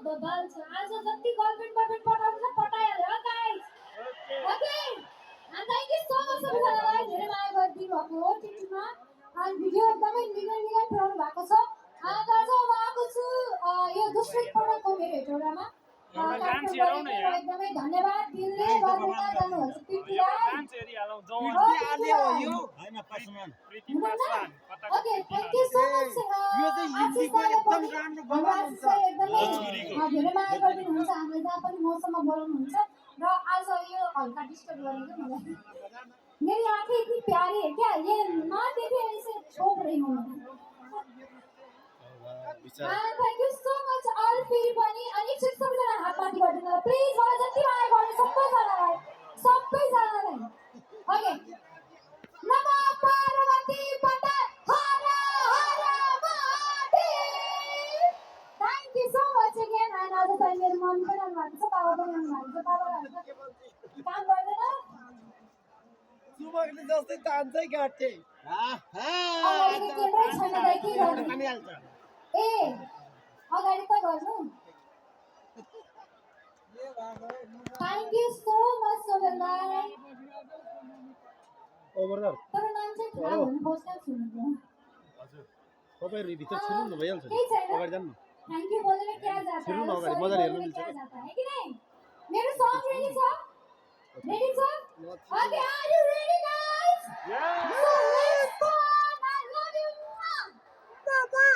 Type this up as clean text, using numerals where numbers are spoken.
the bells. As a Zati government पठाउँछ पठाइहाल्यो guys. Okay. And thank you so much सबैजनालाई धेरै माया गरिदिनु भएको हो टिटीमा. अनि भिडियो एकदमै निकै पुरानो भएको छ. आज अब आएको छु यो दोस्रो पटकको मेरो हेटौडामा. एकदमै धन्यवाद दिलले गर्दै जानुहोस् टिटीलाई. Okay, thank you so much. यो चाहिँ हिन्दीको एकदम राम्रो गवानुहुन्छ. धेरै माया गरिदिनुहुन्छ हामीलाई जहाँ पनि मौसममा बोलाउनुहुन्छ र आज यो हल्का डिस्टर्ब गरेको मलाई. मेरी आंखें इतनी प्यारी है क्या ये ना देखे ऐसे छोप रही हूँ. Thank you so much all फेरि पनि अनि एकछिन सबैजना हात पार्टी गरिदिनु होला प्लिज मलाई जति माया गर्ने सबैजनालाई. Okay. नमो पार्वती पता हर हर Mahadev. Thank you so much again. And आज त मेरो मम्मी पनि आउनुभएको छ बाबा पनि आउनुभएको छ. बाबालाई काम गर्दैन सुमकले जस्तै तान्छै काट्थे अगाडि केन्द्रै छैन दाइ के गर्नु ए अगाडि त गर्नु. Thank you so much सबैलाई. ओभरदर तर नाम चाहिँ थाहा हुनु पर्छ सुन्नु. हजुर तपाईहरु भित्र छिर्नु न भइहाल्छ अगाडि जानु. थ्यांक यू बोलेर क्या जाता छिर्नु न अगाडि मजाले हेर्नु मिल्छ है कि नहीं. मेरो सङ रेडी छ. Ready sir? Okay, are you ready guys? Yeah. So let's go. I love you. Papa.